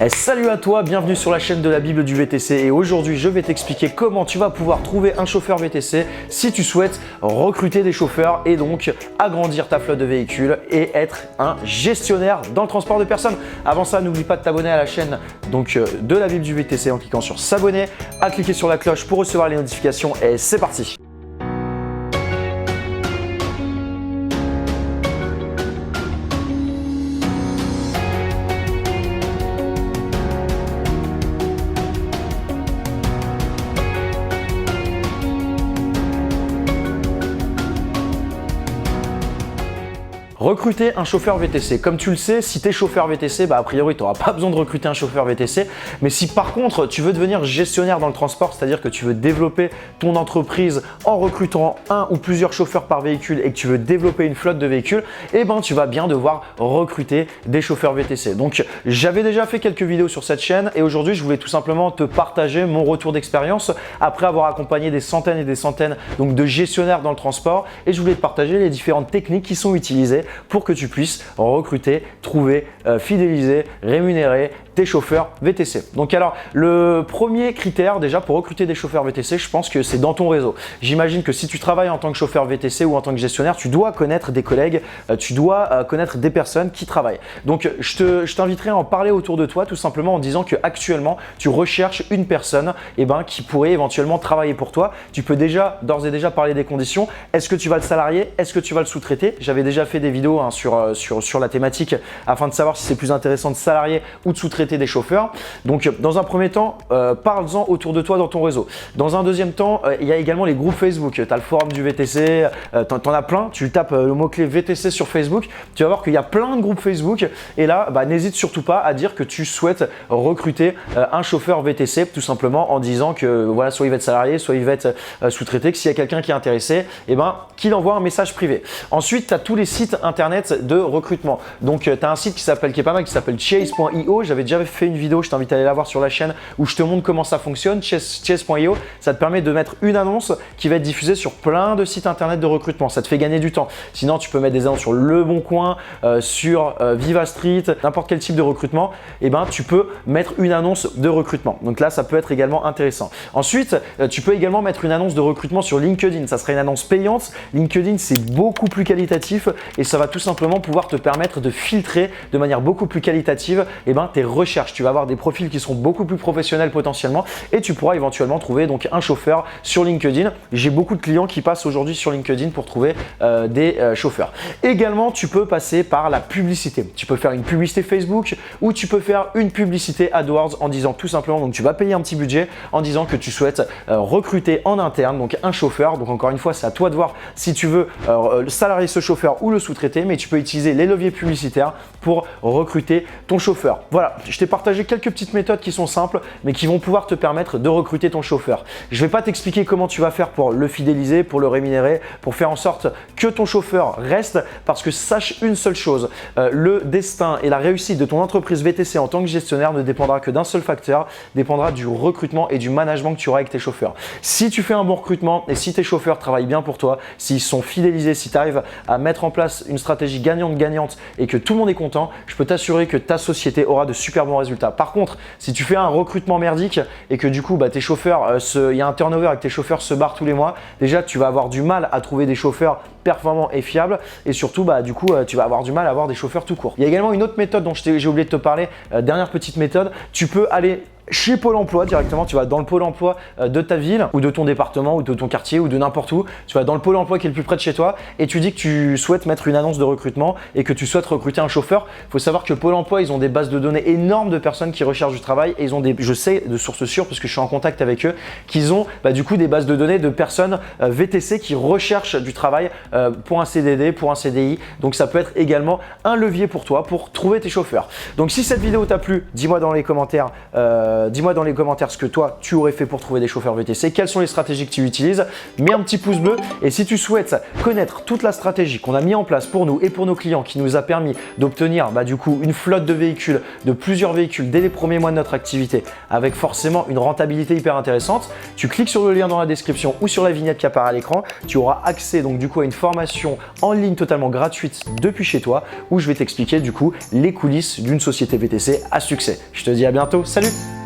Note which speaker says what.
Speaker 1: Salut à toi, bienvenue sur la chaîne de la Bible du VTC et aujourd'hui je vais t'expliquer comment tu vas pouvoir trouver un chauffeur VTC si tu souhaites recruter des chauffeurs et donc agrandir ta flotte de véhicules et être un gestionnaire dans le transport de personnes. Avant ça, n'oublie pas de t'abonner à la chaîne de la Bible du VTC en cliquant sur s'abonner, à cliquer sur la cloche pour recevoir les notifications et c'est parti. Recruter un chauffeur VTC. Comme tu le sais, si tu es chauffeur VTC, a priori, tu n'auras pas besoin de recruter un chauffeur VTC. Mais si par contre, tu veux devenir gestionnaire dans le transport, c'est-à-dire que tu veux développer ton entreprise en recrutant un ou plusieurs chauffeurs par véhicule et que tu veux développer une flotte de véhicules, tu vas bien devoir recruter des chauffeurs VTC. Donc, j'avais déjà fait quelques vidéos sur cette chaîne et aujourd'hui, je voulais tout simplement te partager mon retour d'expérience après avoir accompagné des centaines et des centaines de gestionnaires dans le transport et je voulais te partager les différentes techniques qui sont utilisées pour que tu puisses recruter, trouver, fidéliser, rémunérer tes chauffeurs VTC. Donc alors, le premier critère déjà pour recruter des chauffeurs VTC, je pense que c'est dans ton réseau. J'imagine que si tu travailles en tant que chauffeur VTC ou en tant que gestionnaire, tu dois connaître des collègues, tu dois connaître des personnes qui travaillent. Donc je t'inviterai à en parler autour de toi tout simplement en disant que actuellement tu recherches une personne qui pourrait éventuellement travailler pour toi. Tu peux d'ores et déjà parler des conditions. Est-ce que tu vas le salarier? Est-ce que tu vas le sous-traiter? J'avais déjà fait des vidéos sur la thématique afin de savoir si c'est plus intéressant de salarier ou de sous-traiter des chauffeurs. Donc dans un premier temps, parle-en autour de toi dans ton réseau. Dans un deuxième temps, il y a également les groupes Facebook. Tu as le forum du VTC, tu en as plein. Tu tapes le mot-clé VTC sur Facebook, tu vas voir qu'il y a plein de groupes Facebook et là, n'hésite surtout pas à dire que tu souhaites recruter un chauffeur VTC tout simplement en disant que voilà, soit il va être salarié, soit il va être sous-traité, que s'il y a quelqu'un qui est intéressé, qu'il envoie un message privé. Ensuite, tu as tous les sites internet de recrutement. Donc, tu as un site qui est pas mal, qui s'appelle chase.io. J'avais déjà fait une vidéo, je t'invite à aller la voir sur la chaîne où je te montre comment ça fonctionne. Chase.io, ça te permet de mettre une annonce qui va être diffusée sur plein de sites internet de recrutement. Ça te fait gagner du temps. Sinon, tu peux mettre des annonces sur Le Bon Coin, sur Viva Street, n'importe quel type de recrutement. Tu peux mettre une annonce de recrutement. Donc là, ça peut être également intéressant. Ensuite, tu peux également mettre une annonce de recrutement sur LinkedIn. Ça sera une annonce payante. LinkedIn, c'est beaucoup plus qualitatif et ça va tout simplement pouvoir te permettre de filtrer de manière beaucoup plus qualitative tes recherches. Tu vas avoir des profils qui seront beaucoup plus professionnels potentiellement et tu pourras éventuellement trouver donc un chauffeur sur LinkedIn. J'ai beaucoup de clients qui passent aujourd'hui sur LinkedIn pour trouver des chauffeurs. Également, tu peux passer par la publicité. Tu peux faire une publicité Facebook ou tu peux faire une publicité AdWords en disant tout simplement, donc tu vas payer un petit budget en disant que tu souhaites recruter en interne donc un chauffeur. Donc encore une fois, c'est à toi de voir si tu veux salarier ce chauffeur ou le sous-traiter, mais tu peux utiliser les leviers publicitaires pour recruter ton chauffeur. Voilà, je t'ai partagé quelques petites méthodes qui sont simples, mais qui vont pouvoir te permettre de recruter ton chauffeur. Je ne vais pas t'expliquer comment tu vas faire pour le fidéliser, pour le rémunérer, pour faire en sorte que ton chauffeur reste, parce que sache une seule chose, le destin et la réussite de ton entreprise VTC en tant que gestionnaire ne dépendra que d'un seul facteur, dépendra du recrutement et du management que tu auras avec tes chauffeurs. Si tu fais un bon recrutement et si tes chauffeurs travaillent bien pour toi, s'ils sont fidélisés, si tu arrives à mettre en place une stratégie gagnante-gagnante et que tout le monde est content, je peux t'assurer que ta société aura de super bons résultats. Par contre, si tu fais un recrutement merdique et que du coup tes chauffeurs, il y a un turnover et que tes chauffeurs se barrent tous les mois, déjà tu vas avoir du mal à trouver des chauffeurs performants et fiables et surtout tu vas avoir du mal à avoir des chauffeurs tout court. Il y a également une autre méthode dont j'ai oublié de te parler, dernière petite méthode, tu peux aller chez Pôle emploi directement, tu vas dans le pôle emploi de ta ville ou de ton département ou de ton quartier ou de n'importe où, tu vas dans le pôle emploi qui est le plus près de chez toi et tu dis que tu souhaites mettre une annonce de recrutement et que tu souhaites recruter un chauffeur. Il faut savoir que Pôle emploi, ils ont des bases de données énormes de personnes qui recherchent du travail et ils ont je sais de sources sûres parce que je suis en contact avec eux, qu'ils ont du coup des bases de données de personnes VTC qui recherchent du travail pour un CDD, pour un CDI. Donc ça peut être également un levier pour toi pour trouver tes chauffeurs. Donc si cette vidéo t'a plu, dis-moi dans les commentaires Dis-moi dans les commentaires ce que toi tu aurais fait pour trouver des chauffeurs VTC, quelles sont les stratégies que tu utilises. Mets un petit pouce bleu et si tu souhaites connaître toute la stratégie qu'on a mis en place pour nous et pour nos clients qui nous a permis d'obtenir du coup une flotte de véhicules, de plusieurs véhicules dès les premiers mois de notre activité avec forcément une rentabilité hyper intéressante, tu cliques sur le lien dans la description ou sur la vignette qui apparaît à l'écran. Tu auras accès donc du coup à une formation en ligne totalement gratuite depuis chez toi où je vais t'expliquer du coup les coulisses d'une société VTC à succès. Je te dis à bientôt, salut!